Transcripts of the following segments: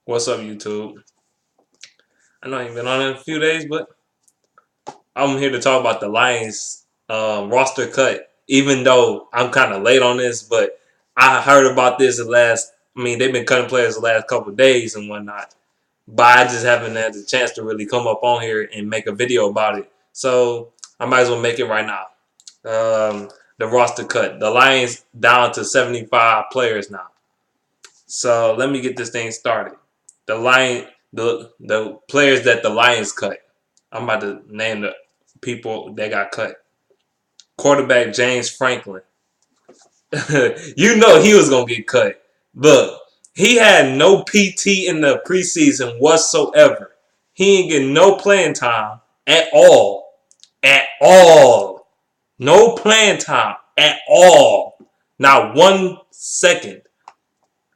What's up, YouTube? I know I ain't been on in a few days, but I'm here to talk about the Lions roster cut. Even though I'm kind of late on this, but I heard about this the last. I mean, they've been cutting players the last couple of days and whatnot, but I just haven't had the chance to really come up on here and make a video about it. So I might as well make it right now. The roster cut. The Lions down to 75 players now. So let me get this thing started. The players that the Lions cut. I'm about to name the people that got cut. Quarterback James Franklin. You know he was gonna get cut. Look, he had no PT in the preseason whatsoever. He ain't getting no playing time at all. At all. No playing time at all. Not 1 second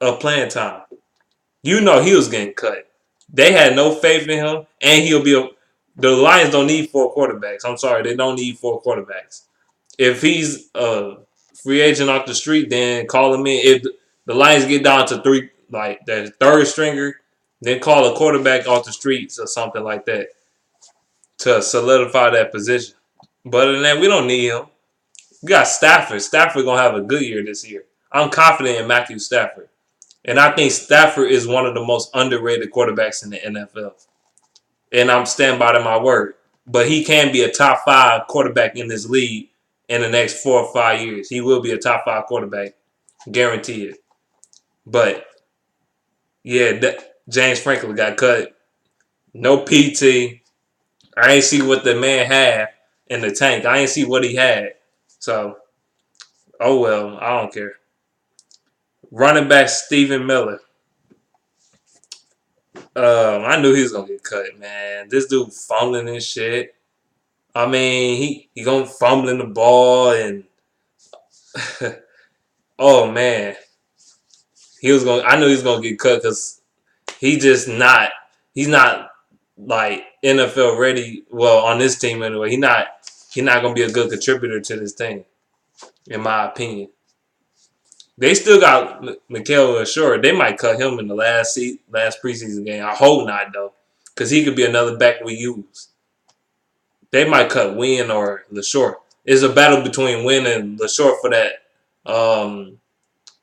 of playing time. You know he was getting cut. They had no faith in him, and the Lions don't need four quarterbacks. I'm sorry, they don't need four quarterbacks. If he's a free agent off the street, then call him in. If the Lions get down to three, like the third stringer, then call a quarterback off the streets or something like that to solidify that position. But other than that, we don't need him. We got Stafford. Stafford gonna have a good year this year. I'm confident in Matthew Stafford. And I think Stafford is one of the most underrated quarterbacks in the NFL. And I'm stand by to my word. But he can be a top 5 quarterback in this league in the next 4 or 5 years. He will be a top 5 quarterback, guaranteed. But yeah, James Franklin got cut. No PT. I ain't see what the man had in the tank. I ain't see what he had. So, oh well, I don't care. Running back Stephen Miller. I knew he was gonna get cut, man. This dude fumbling and shit. I mean, he gonna fumbling the ball and oh man, he was going. I knew he was gonna get cut because he just not. He's not like NFL ready. Well, on this team anyway, he not. He not gonna be a good contributor to this team, in my opinion. They still got Mikael Ashura. They might cut him in the last preseason game. I hope not though, because he could be another back we use. They might cut Wynn or LaShore. It's a battle between Wynn and LaShore for that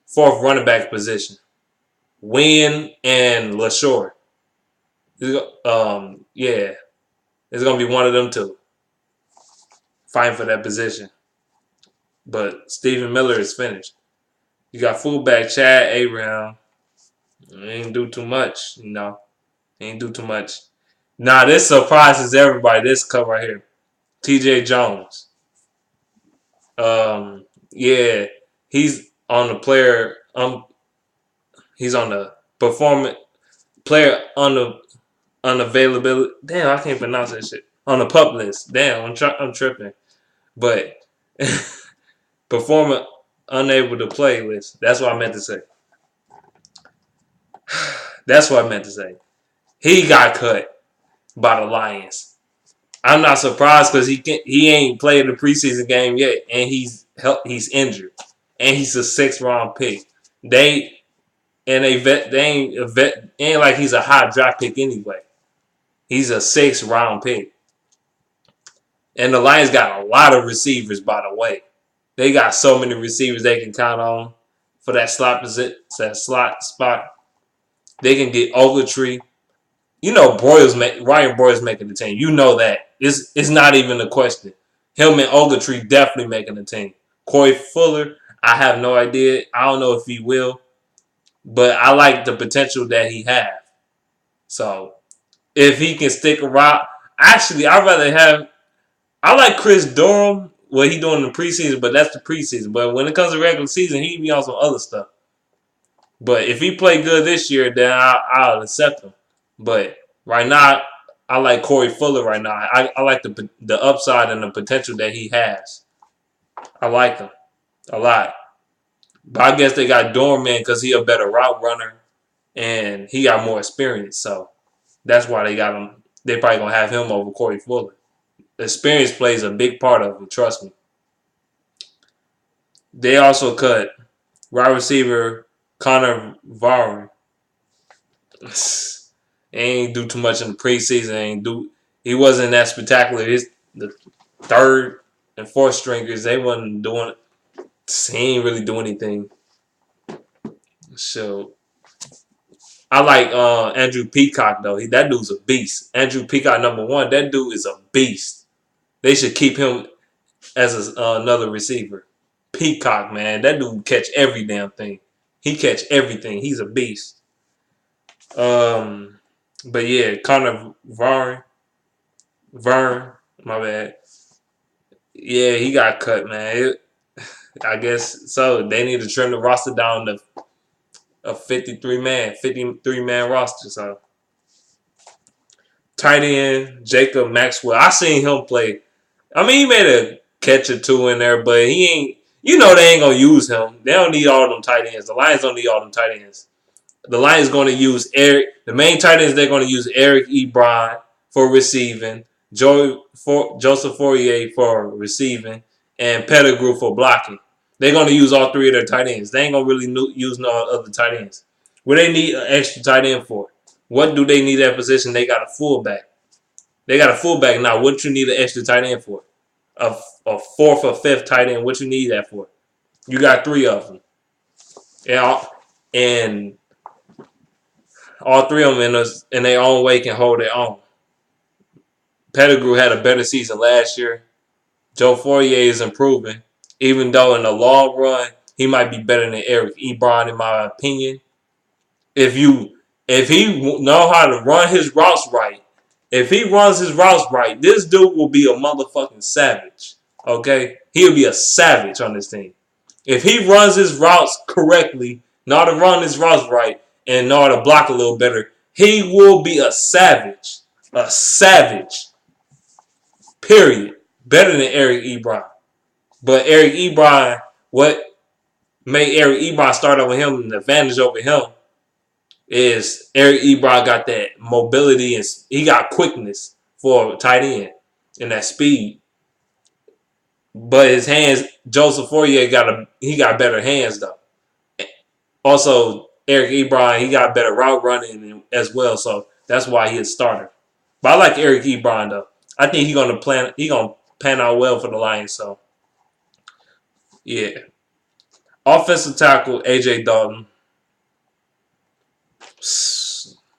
fourth running back position. Wynn and LaShore. Yeah, it's gonna be one of them two fighting for that position. But Stephen Miller is finished. You got fullback Chad Abraham. He ain't do too much, you know. He ain't do too much. Now this surprises everybody. This cut right here, T.J. Jones. Yeah, he's on the player. He's on the performance player on the unavailability. Damn, I can't pronounce that shit. On the pup list. Damn, I'm tripping. But performer unable to play list. That's what I meant to say. That's what I meant to say. He got cut by the Lions. I'm not surprised because he ain't played the preseason game yet, and he's injured, and he's a 6th round pick. They ain't like he's a high draft pick anyway. He's a 6th round pick, and the Lions got a lot of receivers. By the way, they got so many receivers they can count on for that slot spot. They can get Ogletree. You know, Ryan Broyles making the team. You know that. It's not even a question. Him and Ogletree definitely making the team. Corey Fuller, I have no idea. I don't know if he will. But I like the potential that he has. So, if he can stick around. Actually, I like Chris Durham, what he doing in the preseason, but that's the preseason. But when it comes to regular season, he be on some other stuff. But if he play good this year, then I'll accept him. But right now, I like Corey Fuller right now. I like the upside and the potential that he has. I like him a lot. But I guess they got Dorman because he a better route runner and he got more experience. So that's why they got him. They probably going to have him over Corey Fuller. Experience plays a big part of it, trust me. They also cut wide receiver Connor Varn. He ain't do too much in the preseason. He wasn't that spectacular. The third and fourth stringers, they wasn't doing. He ain't really do anything. So I like Andrew Peacock though. That dude's a beast. Andrew Peacock #1. That dude is a beast. They should keep him as another receiver. Peacock, man, that dude catch every damn thing. He catch everything. He's a beast. But yeah, Connor Vern, my bad. Yeah, he got cut, man. I guess so. They need to trim the roster down to a 53 man roster. So tight end Jacob Maxwell. I seen him play. I mean, he made a catch or two in there, but he ain't. You know they ain't gonna use him. They don't need all them tight ends. The Lions don't need all them tight ends. The Lions going to use Eric. The main tight ends they're going to use Eric Ebron for receiving, Joseph Fourier for receiving, and Pettigrew for blocking. They're going to use all three of their tight ends. They ain't going to really use no other tight ends. What they need an extra tight end for? What do they need that position? They got a fullback. They got a fullback now. What you need an extra tight end for? A fourth or fifth tight end. What you need that for? You got three of them. Yeah, and all three of them in their own way can hold their own. Pettigrew had a better season last year. Joe Fourier is improving, even though in the long run he might be better than Eric Ebron in my opinion. If he know how to run his routes right, this dude will be a motherfucking savage. Okay, he'll be a savage on this team. If he runs his routes correctly, know how to run his routes right, and know how to block a little better, he will be a savage. A savage. Period. Better than Eric Ebron. But Eric Ebron, what made Eric Ebron start over him, an advantage over him, is Eric Ebron got that mobility and he got quickness for a tight end and that speed. But his hands, Joseph Fourier got better hands though. Also, Eric Ebron, he got better route running as well, so that's why he's a starter. But I like Eric Ebron though. I think he's gonna pan out well for the Lions. So yeah, offensive tackle AJ Dalton.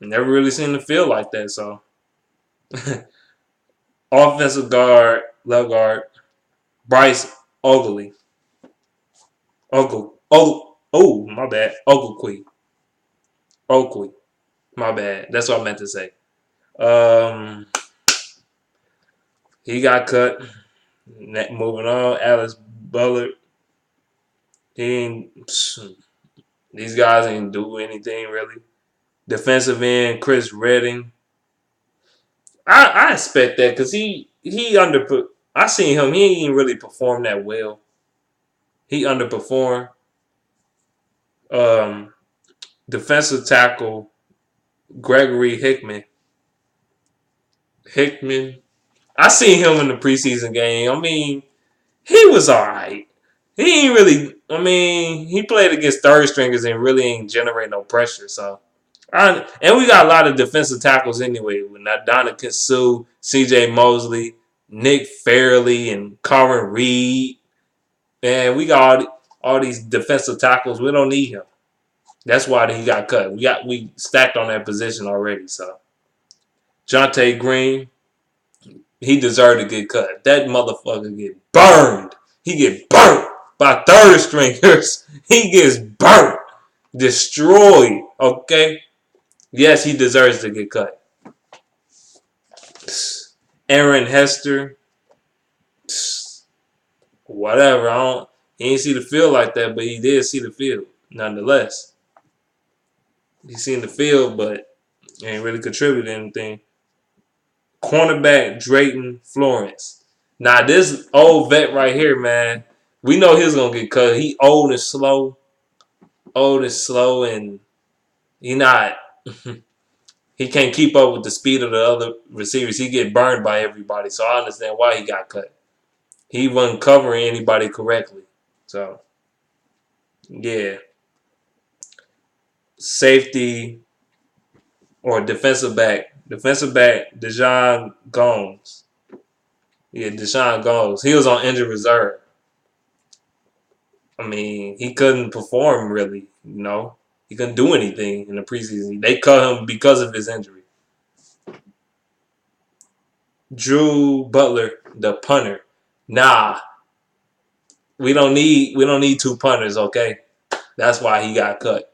Never really seen the field like that. So offensive guard, left guard, Bryce Ogley. My bad. Oakley. My bad. That's what I meant to say. Um, he got cut. Moving on, Alex Bullard. These guys ain't do anything really. Defensive end, Chris Redding. I expect that because he I seen him. He ain't really performed that well. He underperformed. Um, defensive tackle Gregory Hickman. I seen him in the preseason game. I mean, he was all right. He ain't really. I mean, he played against third stringers and really ain't generate no pressure. So, and we got a lot of defensive tackles anyway. With Ndamukong Suh, C.J. Mosley, Nick Fairley, and Corin Reed. And we got all these defensive tackles. We don't need him. That's why he got cut. We stacked on that position already. So, Jonte Green, he deserved to get cut. That motherfucker get burned. He get burnt by third stringers. He gets burnt. Destroyed. Okay? Yes, he deserves to get cut. Aaron Hester. Whatever. He didn't see the field like that, but he did see the field. Nonetheless. He seen the field, but ain't really contributed anything. Cornerback Drayton Florence. Now, this old vet right here, man, we know he's going to get cut. He old and slow. And he not he can't keep up with the speed of the other receivers. He get burned by everybody. So I understand why he got cut. He wasn't covering anybody correctly. So, yeah. Safety or defensive back. Defensive back, Deshaun Gomes. Yeah, Deshaun Gomes. He was on injured reserve. I mean, he couldn't perform really, you know. He couldn't do anything in the preseason. They cut him because of his injury. Drew Butler, the punter. Nah, we don't need two punters, okay? That's why he got cut.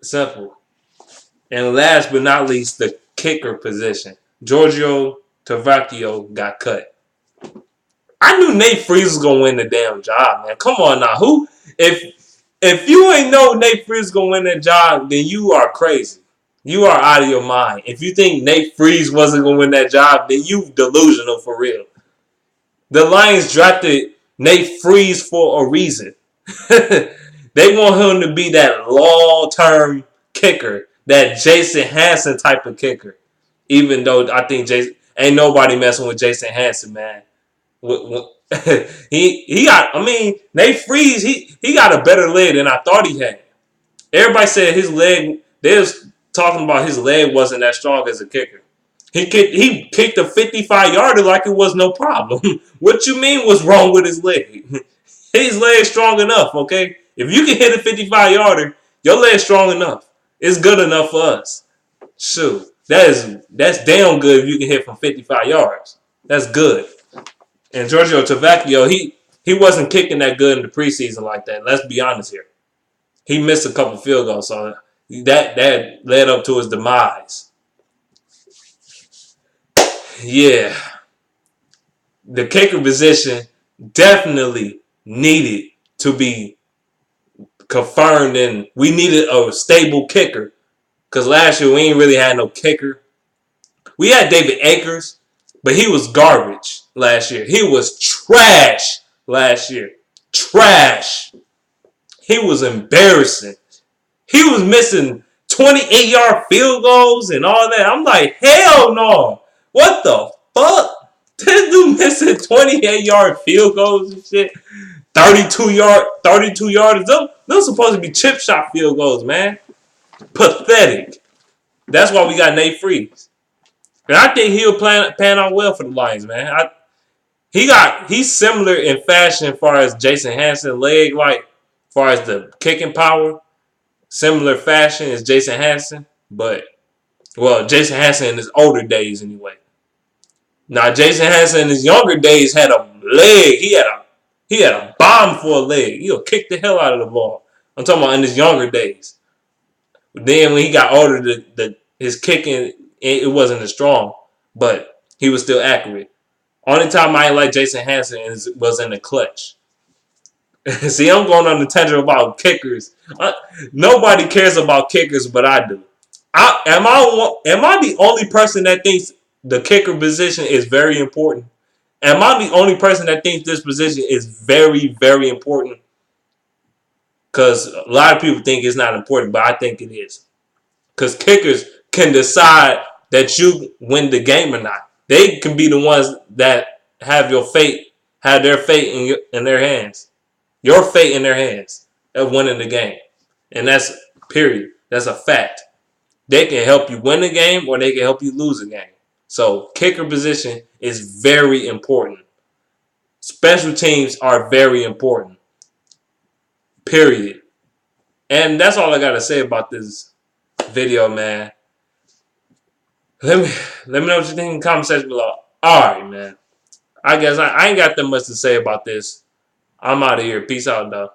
Simple. And last but not least, the kicker position. Giorgio Tavacchio got cut. I knew Nate Freeze was gonna win the damn job, man. Come on now. If you ain't know Nate Freeze gonna win that job, then you are crazy. You are out of your mind. If you think Nate Freeze wasn't gonna win that job, then you delusional for real. The Lions drafted Nate Freeze for a reason. They want him to be that long-term kicker, that Jason Hanson type of kicker. Even though I think Jason ain't nobody messing with Jason Hanson, man. He got. I mean, Nate Freeze. He got a better leg than I thought he had. Everybody said his leg. They was talking about his leg wasn't that strong as a kicker. He kicked a 55-yarder like it was no problem. What you mean was wrong with his leg? His leg's strong enough, okay? If you can hit a 55-yarder, your leg's strong enough. It's good enough for us. Shoot. That's damn good if you can hit from 55 yards. That's good. And Giorgio Tavacchio, he wasn't kicking that good in the preseason like that. Let's be honest here. He missed a couple field goals, so that led up to his demise. Yeah. The kicker position definitely needed to be confirmed, and we needed a stable kicker. Because last year we ain't really had no kicker. We had David Akers, but he was garbage last year. He was trash last year. Trash. He was embarrassing. He was missing 28-yard field goals and all that. I'm like, hell no. What the fuck? This dude missing 28-yard field goals and shit. 32 yards. Those supposed to be chip shot field goals, man. Pathetic. That's why we got Nate Freeze. And I think he'll pan out well for the Lions, man. He's similar in fashion as far as Jason Hanson leg, like as far as the kicking power. Similar fashion as Jason Hanson, but well, Jason Hanson in his older days anyway. Now Jason Hanson in his younger days had a leg. He had a bomb for a leg. He'll kick the hell out of the ball. I'm talking about in his younger days. Then when he got older, his kicking it wasn't as strong, but he was still accurate. Only time I like Jason Hanson was in the clutch. See, I'm going on the tangent about kickers. Nobody cares about kickers, but I do. Am I the only person that thinks the kicker position is very important? Am I the only person that thinks this position is very, very important? Because a lot of people think it's not important, but I think it is. Because kickers can decide that you win the game or not. They can be the ones that have their fate in their hands. Your fate in their hands of winning the game. And that's period. That's a fact. They can help you win the game or they can help you lose a game. So kicker position is very important. Special teams are very important. Period. And that's all I got to say about this video, man. Let me know what you think in the comment section below. Alright, man. I guess I ain't got that much to say about this. I'm out of here. Peace out, though.